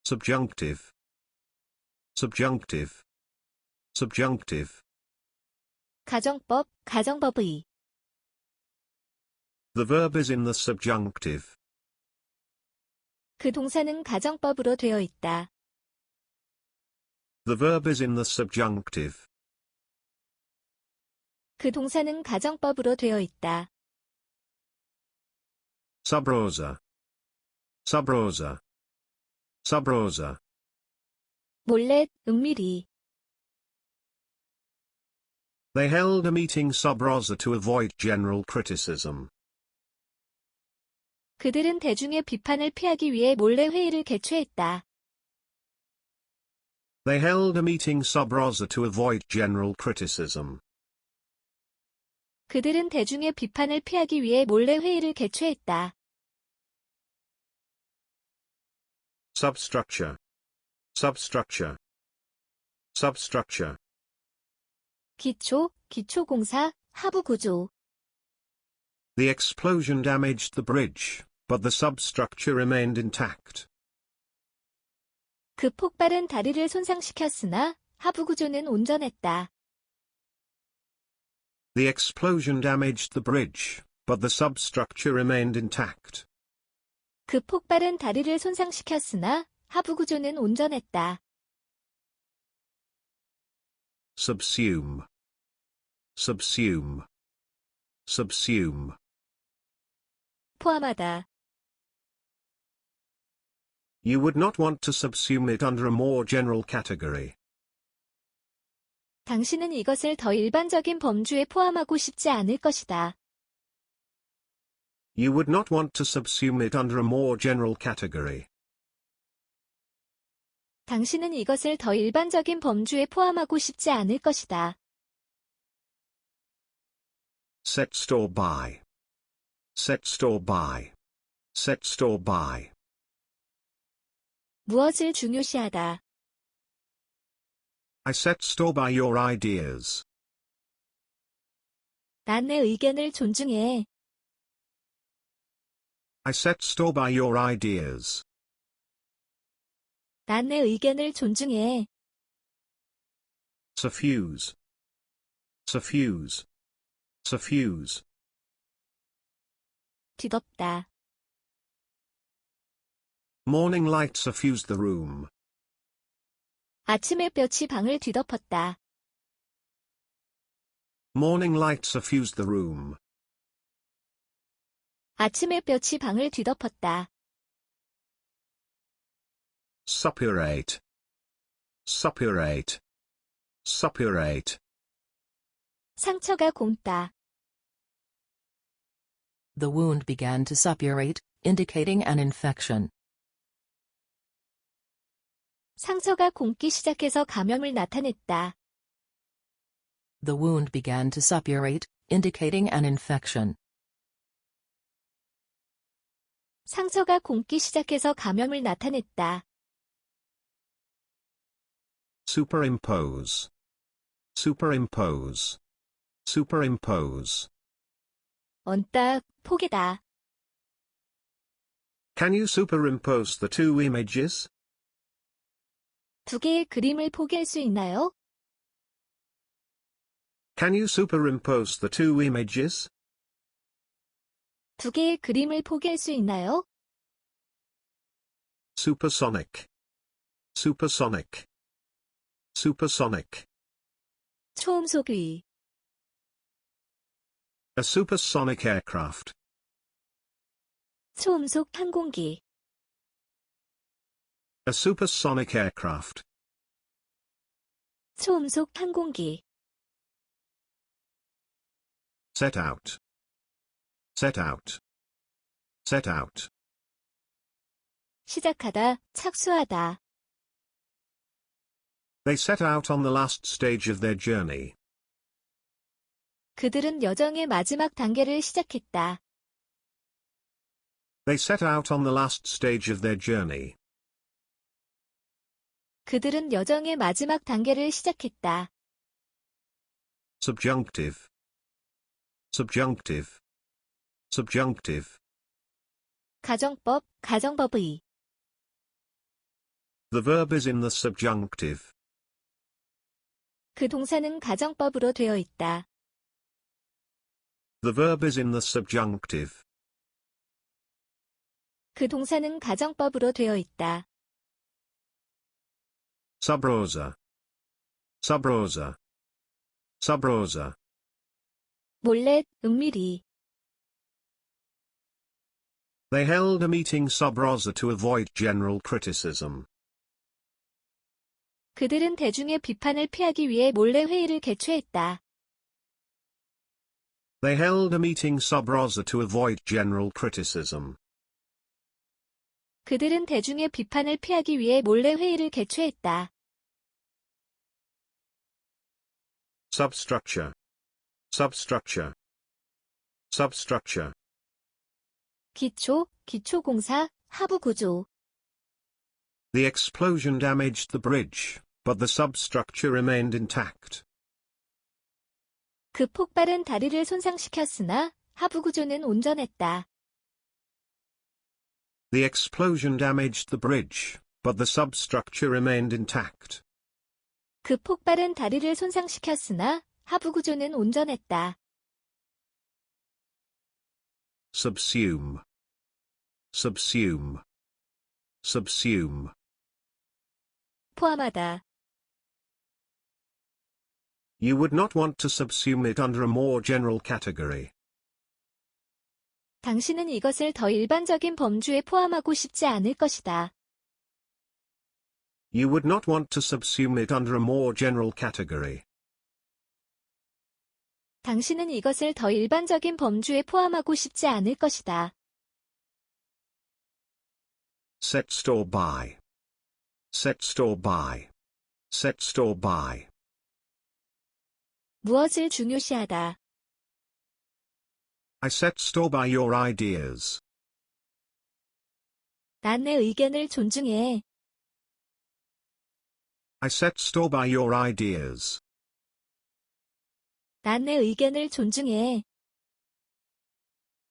subjunctive, subjunctive, subjunctive. 가정법, 가정법의. The verb is in the subjunctive. 그 동사는 가정법으로 되어 있다. The verb is in the subjunctive. 그 동사는 가정법으로 되어 있다. Subrosa, subrosa, subrosa. 몰래, 은밀히. They held a meeting sub rosa to avoid general criticism. 그들은 대중의 비판을 피하기 위해 몰래 회의를 개최했다. They held a meeting sub rosa to avoid general criticism. 그들은 대중의 비판을 피하기 위해 몰래 회의를 개최했다. Substructure, substructure, substructure. 기초, 기초공사, 하부구조. The explosion damaged the bridge, but the substructure remained intact. 그 폭발은 다리를 손상시켰으나 하부구조는 온전했다. The explosion damaged the bridge, but the substructure remained intact. 그 폭발은 다리를 손상시켰으나 하부구조는 온전했다. Subsume, subsume, subsume. 포함하다. You would not want to subsume it under a more general category. 당신은 이것을 더 일반적인 범주에 포함하고 싶지 않을 것이다. You would not want to subsume it under a more general category. 당신은 이것을 더 일반적인 범주에 포함하고 싶지 않을 것이다. Set store by, set store by, set store by. 무엇을 중요시하다. I set store by your ideas. 난 내 의견을 존중해. I set store by your ideas. 난 내 의견을 존중해. Suffuse, suffuse, suffuse. 뒤덮다. Morning light suffused the room. 아침 햇볕이 방을 뒤덮었다. Morning light suffused the room. 아침 햇볕이 방을 뒤덮었다. Suppurate, suppurate, suppurate. 상처가 곪다. The wound began to suppurate, indicating an infection. 상처가 곪기 시작해서 감염을 나타냈다. The wound began to suppurate, indicating an infection. 상처가 곪기 시작해서 감염을 나타냈다. Superimpose, superimpose, superimpose. 얹다, 포개다. Can you superimpose the two images? 두 개의 그림을 포개할 수 있나요? Can you superimpose the two images? 두 개의 그림을 포개할 수 있나요? Supersonic, supersonic, supersonic. 초음속의. A supersonic aircraft. 초음속 항공기. A supersonic aircraft. 초음속 항공기. Set out, set out, set out. 시작하다, 착수하다. They set out on the last stage of their journey. 그들은 여정의 마지막 단계를 시작했다. They set out on the last stage of their journey. 그들은 여정의 마지막 단계를 시작했다. Subjunctive, subjunctive, subjunctive. 가정법, 가정법의. The verb is in the subjunctive. 그 동사는 가정법으로 되어 있다. The verb is in the subjunctive. 그 동사는 가정법으로 되어 있다. Subrosa. Subrosa. Subrosa. 몰래, 은밀히. They held a meeting sub rosa to avoid general criticism. 그들은 대중의 비판을 피하기 위해 몰래 회의를 개최했다. They held a meeting sub rosa to avoid general criticism. 그들은 대중의 비판을 피하기 위해 몰래 회의를 개최했다. Substructure. Substructure. Substructure. 기초공사, 하부구조. The explosion damaged the bridge, but the substructure remained intact. 그 폭발은 다리를 손상시켰으나 하부구조는 온전했다. The explosion damaged the bridge, but the substructure remained intact. 그 폭발은 다리를 손상시켰으나 하부구조는 온전했다. Subsume. Subsume. Subsume. 포함하다. You would not want to subsume it under a more general category. 당신은 이것을 더 일반적인 범주에 포함하고 싶지 않을 것이다. You would not want to subsume it under a more general category. 당신은 이것을 더 일반적인 범주에 포함하고 싶지 않을 것이다. Set store by. Set store by. Set store by. 무엇을 중요시하다. I set store by your ideas. 난 내 의견을 존중해. I set store by your ideas. 난 내 의견을 존중해.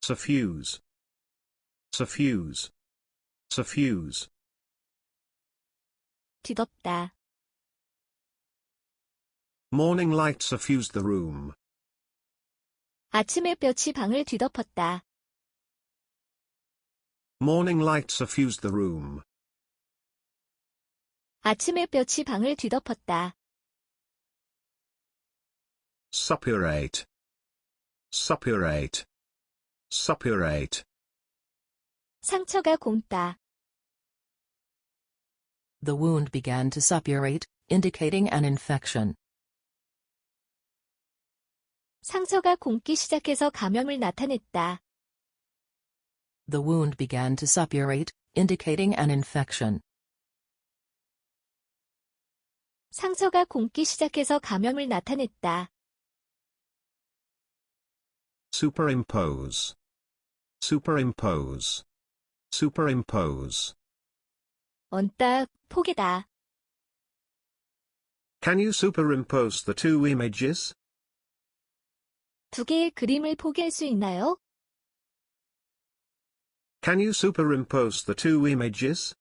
Suffuse. Suffuse. Suffuse. 뒤덮다. Morning light suffused the room. 아침 햇볕이 방을 뒤덮었다. Morning light suffused the room. 아침 햇볕이 방을 뒤덮었다. Suppurate. Suppurate. Suppurate. 상처가 곪다. The wound began to suppurate, indicating an infection. 상처가 곪기 시작해서 감염을 나타냈다. The wound began to suppurate, indicating an infection. 상처가 곪기 시작해서 감염을 나타냈다. Superimpose. Superimpose. Superimpose. 얹다, 포개다. Can you superimpose the two images? 두 개의 그림을 포개할 수 있나요? Can you superimpose the two images?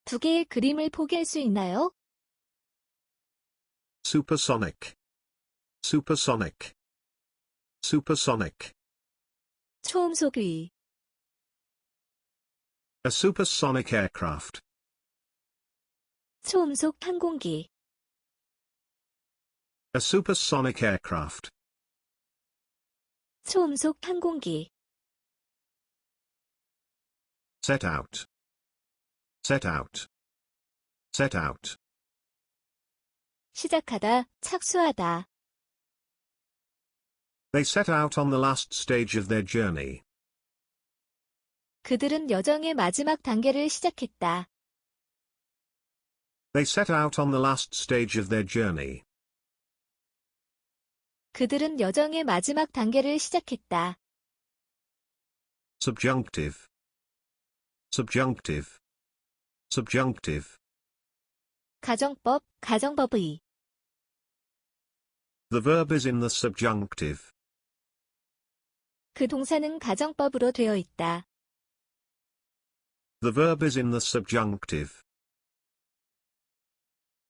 두 개의 그림을 포개할 수 있나요? Supersonic. Supersonic. Supersonic. 초음속의. A supersonic aircraft. 초음속 항공기. A supersonic aircraft. 초음속 항공기. Set out. Set out. Set out. 시작하다, 착수하다. They set out on the last stage of their journey. 그들은 여정의 마지막 단계를 시작했다. They set out on the last stage of their journey. 그들은 여정의 마지막 단계를 시작했다. Subjunctive. Subjunctive. Subjunctive. 가정법, 가정법의. The verb is in the subjunctive. 그 동사는 가정법으로 되어 있다. The verb is in the subjunctive.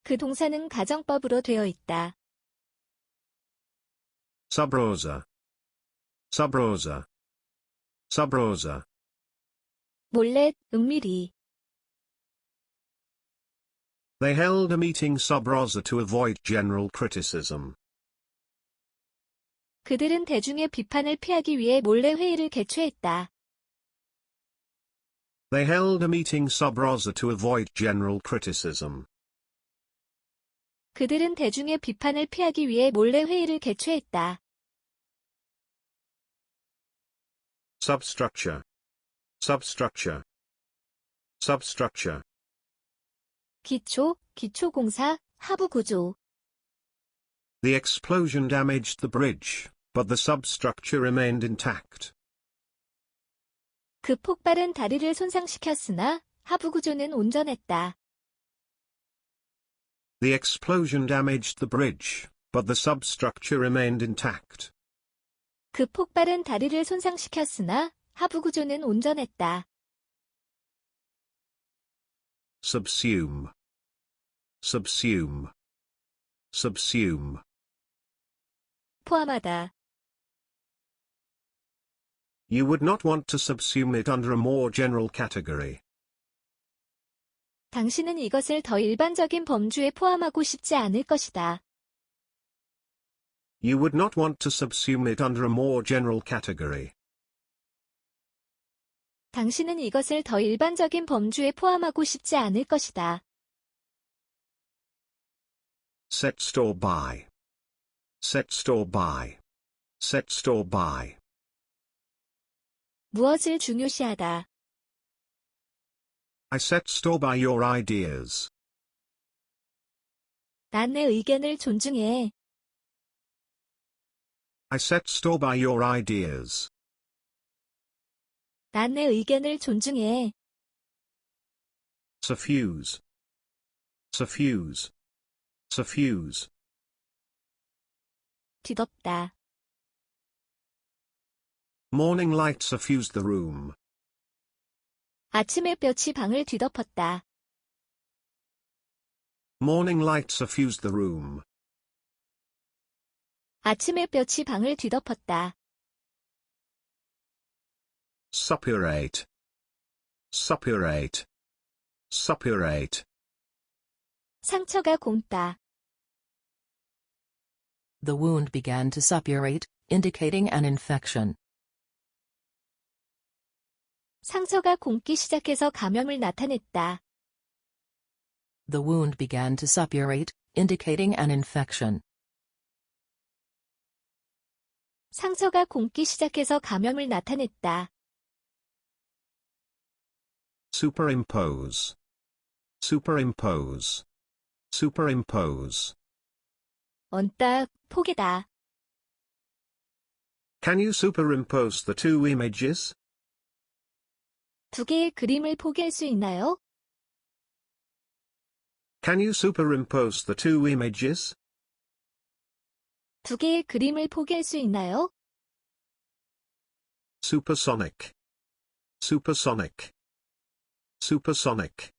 그 동사는 가정법으로 되어 있다. Subrosa. Subrosa. Subrosa. 몰래, 은밀히. They held a meeting sub rosa to avoid general criticism. 그들은 대중의 비판을 피하기 위해 몰래 회의를 개최했다. They held a meeting sub rosa to avoid general criticism. 그들은 대중의 비판을 피하기 위해 몰래 회의를 개최했다. Substructure. Substructure. Substructure. 기초공사, 하부구조. The explosion damaged the bridge, but the substructure remained intact. 그 폭발은 다리를 손상시켰으나 하부구조는 온전했다. The explosion damaged the bridge, but the substructure remained intact. 그 폭발은 다리를 손상시켰으나 하부구조는 온전했다. Subsume. Subsume. Subsume. 포함하다. You would not want to subsume it under a more general category. 당신은 이것을 더 일반적인 범주에 포함하고 싶지 않을 것이다. You would not want to subsume it under a more general category. 당신은 이것을 더 일반적인 범주에 포함하고 싶지 않을 것이다. Set store by. Set store by. Set store by. 무엇을 중요시하다. I set store by your ideas. 난 내 의견을 존중해. I set store by your ideas. 난 내 의견을 존중해. Suffuse. Suffuse. Suffuse. 뒤덮다. Morning light suffused the room. 아침 햇볕이 방을 뒤덮었다. Morning light suffused the room. 아침 햇볕이 방을 뒤덮었다. Suppurate. Suppurate. Suppurate. 상처가 곪다. The wound began to suppurate, indicating an infection. 상처가 곪기 시작해서 감염을 나타냈다. The wound began to suppurate, indicating an infection. 상처가 곪기 시작해서 감염을 나타냈다. Superimpose. Superimpose. Superimpose. 얹다, 포개다. Can you superimpose the two images? 두 개의 그림을 포개할 수 있나요? Can you superimpose the two images? 두 개의 그림을 포개할 수 있나요? Supersonic. Supersonic. Supersonic.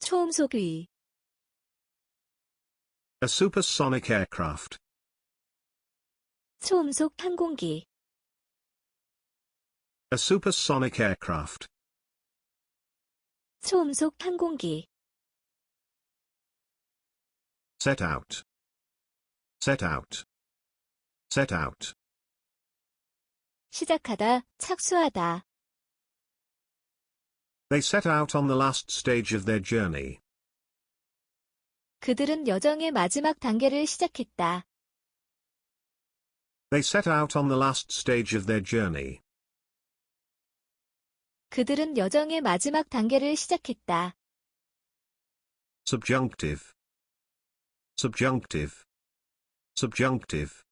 초음속의. A supersonic aircraft. 초음속 항공기. A supersonic aircraft. 초음속 항공기. Set out. Set out. Set out. 시작하다, 착수하다. They set out on the last stage of their journey. 그들은 여정의 마지막 단계를 시작했다. They set out on the last stage of their journey. 그들은 여정의 마지막 단계를 시작했다. Subjunctive. Subjunctive. Subjunctive.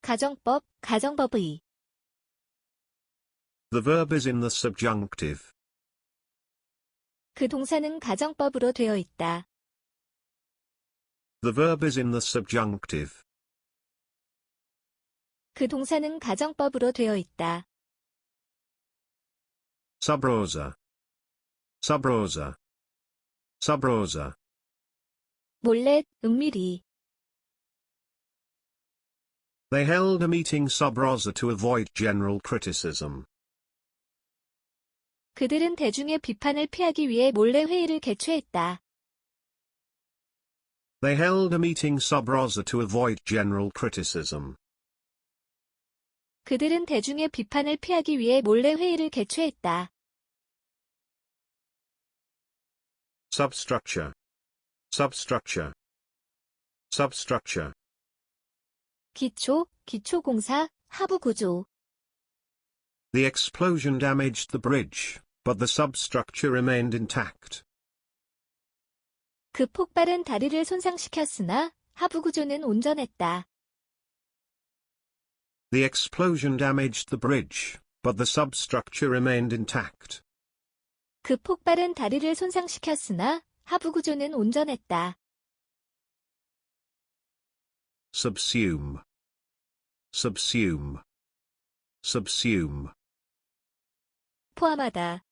가정법, 가정법의. The verb is in the subjunctive. 그 동사는 가정법으로 되어 있다. The verb is in the subjunctive. 그 동사는 가정법으로 되어 있다. Subrosa. subrosa, subrosa. 몰래, 은밀히. They held a meeting sub rosa to avoid general criticism. 그들은 대중의 비판을 피하기 위해 몰래 회의를 개최했다. They held a meeting sub rosa to avoid general criticism. 그들은 대중의 비판을 피하기 위해 몰래 회의를 개최했다. Substructure, substructure, substructure. 기초공사, 하부구조. The explosion damaged the bridge, but the substructure remained intact. 그 폭발은 다리를 손상시켰으나 하부구조는 온전했다. The explosion damaged the bridge, but the substructure remained intact. 그 폭발은 다리를 손상시켰으나 하부구조는 온전했다. Subsume, subsume, subsume. 포함하다.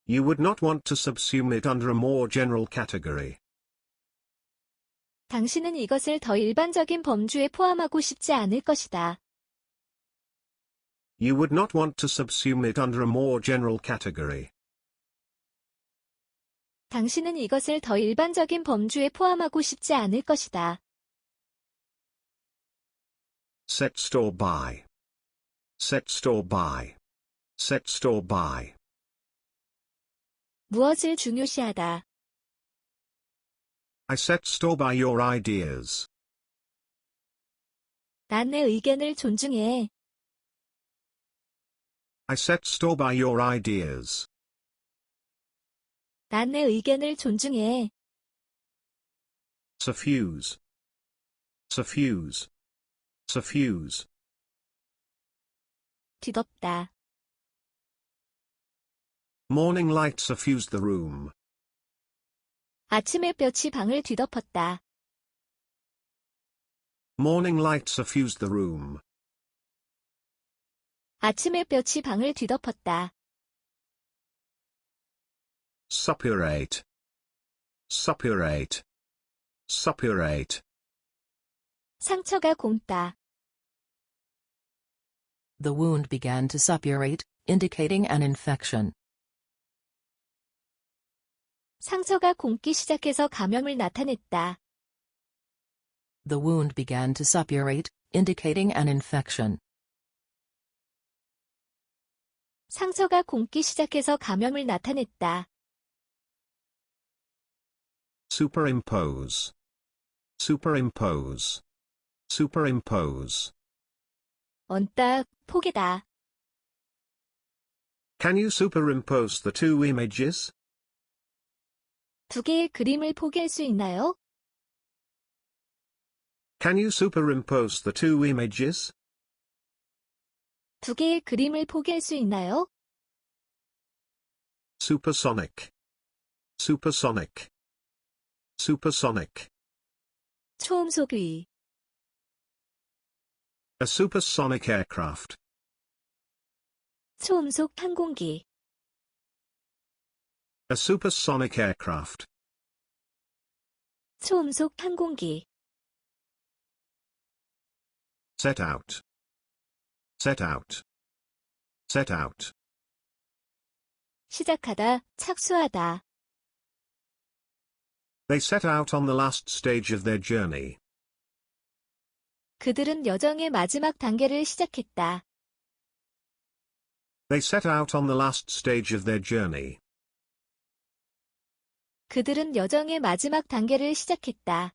You would not want to subsume it under a more general category. 당신은 이것을 더 일반적인 범주에 포함하고 싶지 않을 것이다. You would not want to subsume it under a more general category. 당신은 이것을 더 일반적인 범주에 포함하고 싶지 않을 것이다. Set store by, set store by, set store by. 무엇을 중요시하다. I set store by your ideas. 난 내 의견을 존중해. I set store by your ideas. 난 내 의견을 존중해. Suffuse, suffuse, suffuse. 뒤덮다. Morning light suffused the room. 아침 햇볕이 방을 뒤덮었다. Morning light suffused the room. 아침 햇볕이 방을 뒤덮었다. Suppurate, suppurate, suppurate. 상처가 곪다. The wound began to suppurate, indicating an infection. 상처가 곪기 시작해서 감염을 나타냈다. The wound began to suppurate, indicating an infection. 상처가 곪기 시작해서 감염을 나타냈다. Superimpose, superimpose, superimpose. 얹다, 포개다. Can you superimpose the two images? 두 개의 그림을 포개할 수 있나요? Can you superimpose the two images? 두 개의 그림을 포개할 수 있나요? Supersonic, supersonic, supersonic. 초음속의. A supersonic aircraft. 초음속 항공기. A supersonic aircraft. 초음속 항공기. Set out, set out, set out. 시작하다, 착수하다. They set out on the last stage of their journey. 그들은 여정의 마지막 단계를 시작했다. They set out on the last stage of their journey. 그들은 여정의 마지막 단계를 시작했다.